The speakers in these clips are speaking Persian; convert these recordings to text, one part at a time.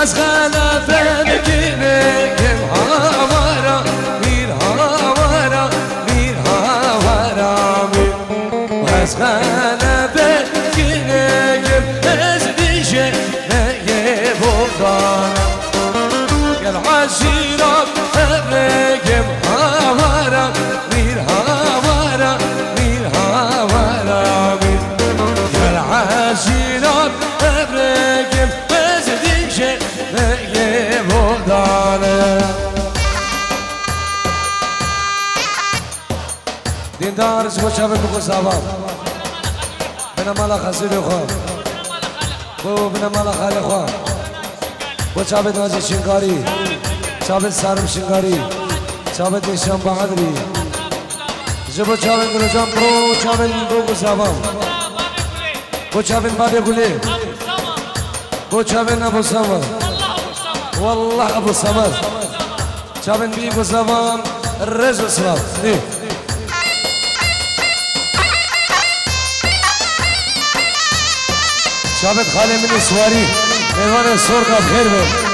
از غلفه بگیرم هاورا میر هاورا میر هاورا میر از غلفه بگیرم از دیشه نگه بودان گل عشیرات بگم هاورا میر هاورا میر هاورا میر گل عشیرات بگم از دیشه نگه بودان دیندار سوچه بگو سوام بنا مالا خسیر خواه بو بنا مالا خالی خواه بو چابت نازی شنگاری چابت سارم شنگاری چابت نشان بحادری جبو چابت گلجان برو چابت بگو سوام بو چابت بابی گلی بو چابت ابو سمر والله ابو سمر چابت بی ابو سوام رزو سوام نی شابت خاله منی سواری میوان سور کا خیر بے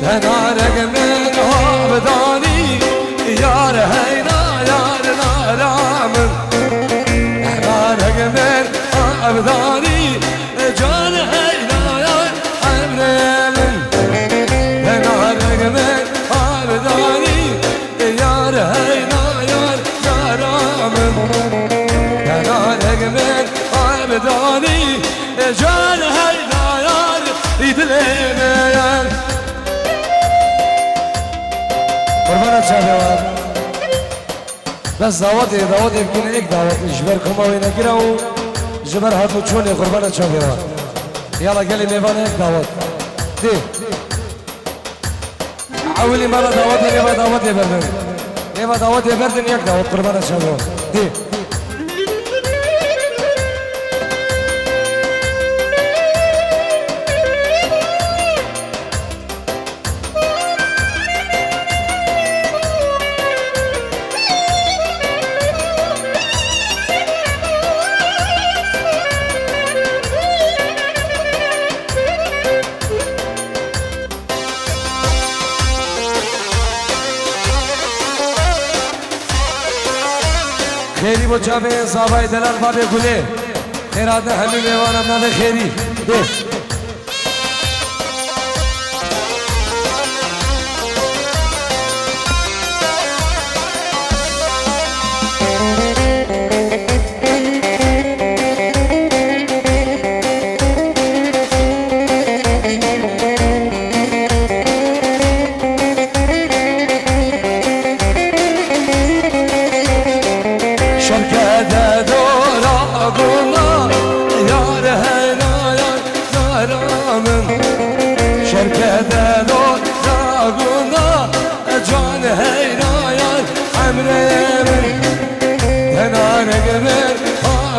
نارك من هابداني يار هينا يار نارامن نارك من هابداني جان هينا يار عمرمن نارك من هابداني يار هينا يار نارامن نارك من هابداني جان هينا يار يدلمن قربانت شاهدوار بس دعوت بکنه یک دعوت جبر کماوی نگیره و جبر هاتو چونه قربانت شاهدوار یالا گلی میوانه یک دعوت دی عولی مالا دعوت نیما دعوت بردن نیما دعوت بردن یک دعوت قربانت شاهدوار دی خیری با چابه صحابه دلال باب گله خیرات همین میوانم نام خیری ده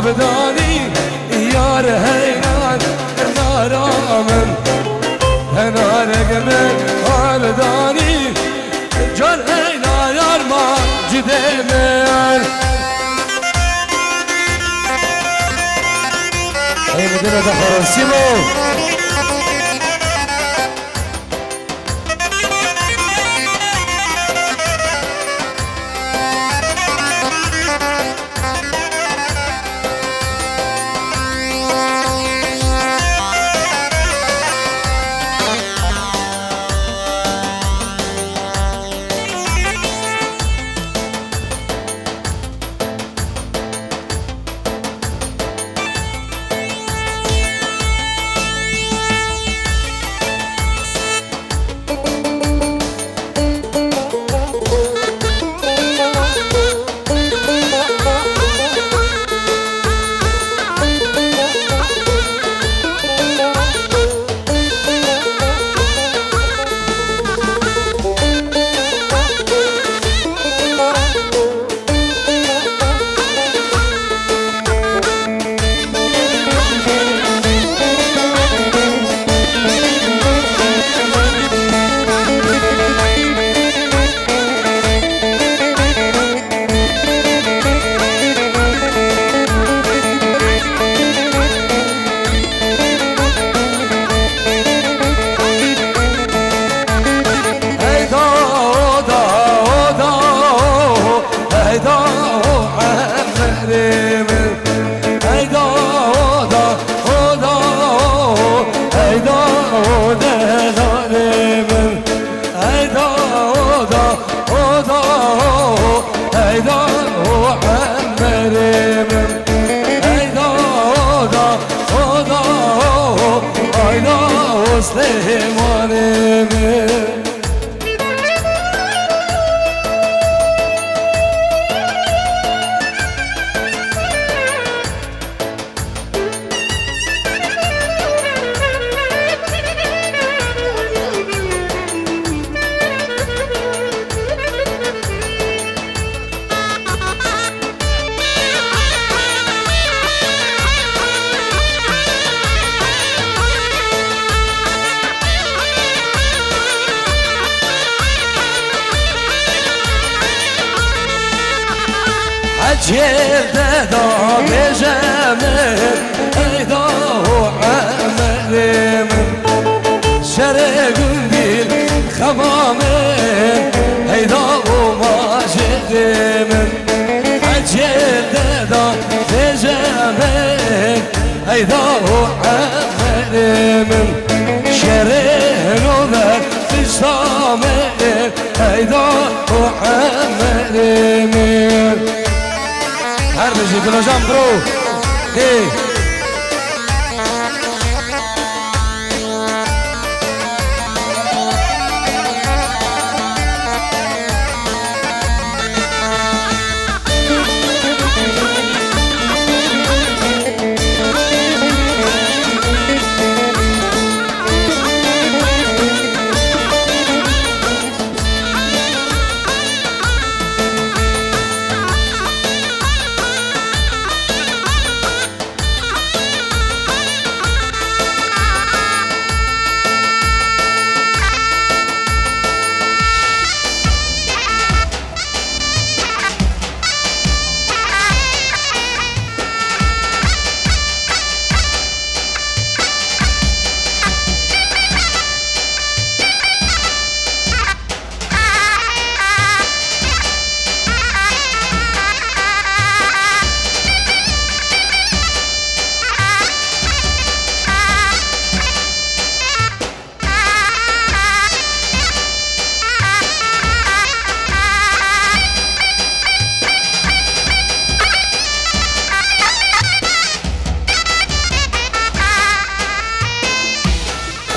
بداني يار هينان نارامن هنار جمال بداني جان هينا يار ما جدمن هي مدينة فرنسيمو سليماني عجل دا بجمل ايضا عمل من شرق ديل خمام ايضا ماجد من عجل دا بجمل ايضا عمل من شرق ذات الشام ايضا عمل من هرمجي كلوجان برو ايه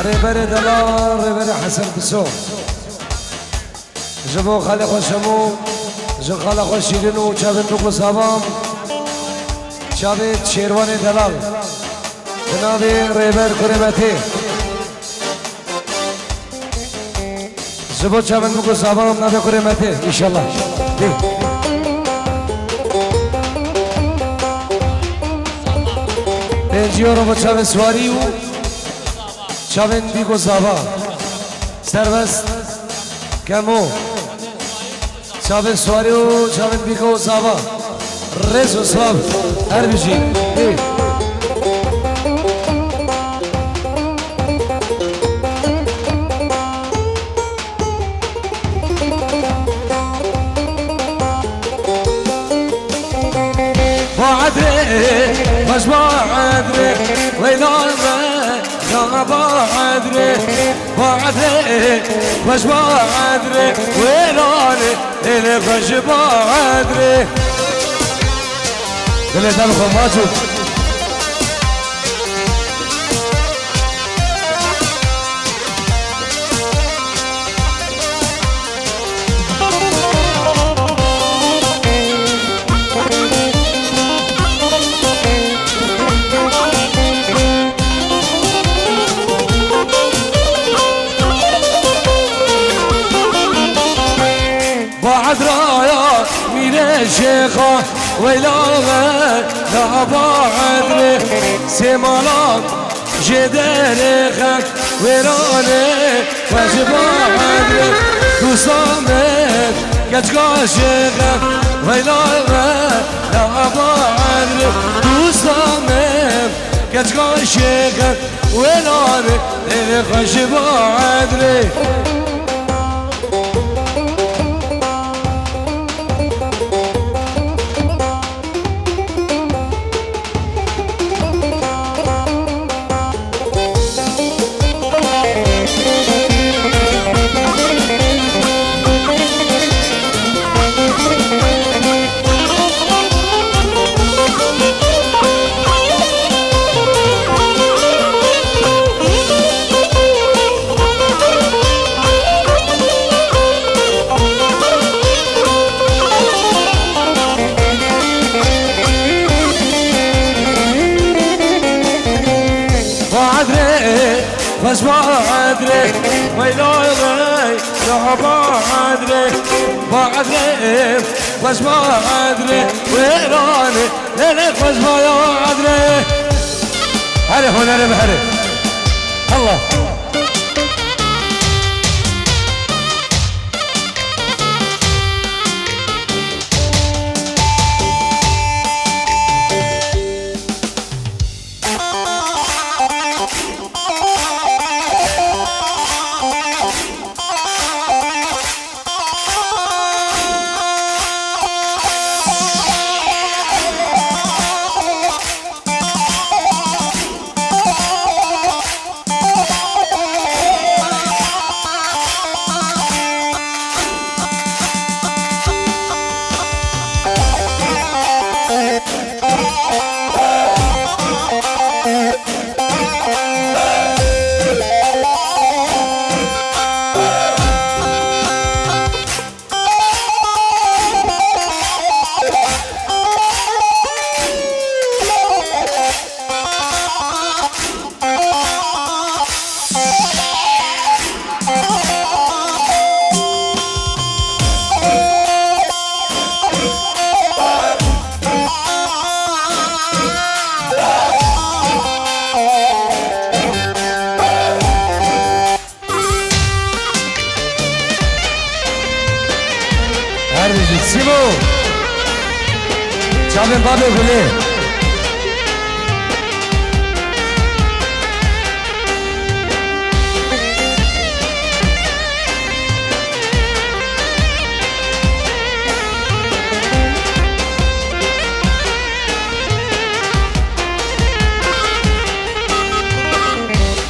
ريبري دلال ريبري حسن بسوم جبو خالق وشمو جو خالق وشيرينو چابن نوكو سابام چابت شيرواني دلال جنابي ريبر كريمتي جبو چابن نوكو سابام نابي كريمتي ان شاء الله بنجيورو بچابن سواريو چاوین بیگو زابا سروست کمو چاوین سواریو چاوین بیگو زابا رز و سلام هر بیشی وعدري مش وعدري ويلان بعدري بعدري وش بعدري ويلاني اللي خش بعدري اللي دمكم ماجو شيخة ويلاغة لا بعدري سمالات جدرخك ويراني وجبا عدري دوسامت كتكا شيخة ويلاغة لا بعدري دوسامت كتكا شيخة ويراني وجبا عدري خوش بادره ویلای یا بادره بادره خوش بادره ویرانه لیلی خوش بادره هره هنر بهره الله Simo Çavim babe gülü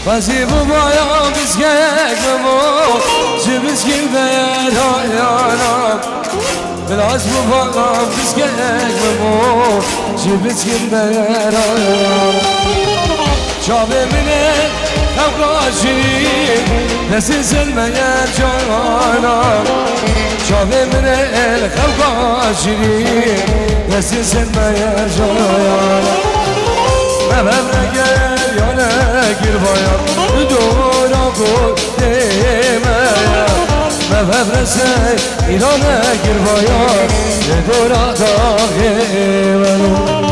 Vazi bu bayan biz gekmemo Cibiz gibi yanam Biraz bu bayan biz gekmemo Cibiz gibi yanam Çavemine kavgacı Nesin silmeyen canam Çavemine kavgacı Nesin silmeyen canam Mevemle gel yana gir bayan Dora koy demeye Mevemle sen İran'a gir bayan Dora da demeye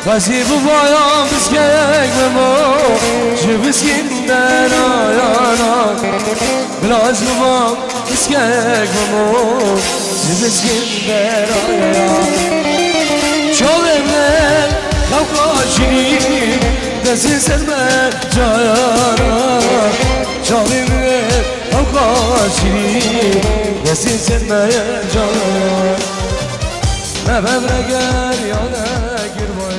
Vazi bu bayan biz gekmemo Cibiz ginden ayana Biraz bu bayan biz gekmemo Cibiz ginden ayana Çavemle kavgacı Desin serme cayana Çavemle kavgacı Desin serme cayana Mevemle gel yana gir boy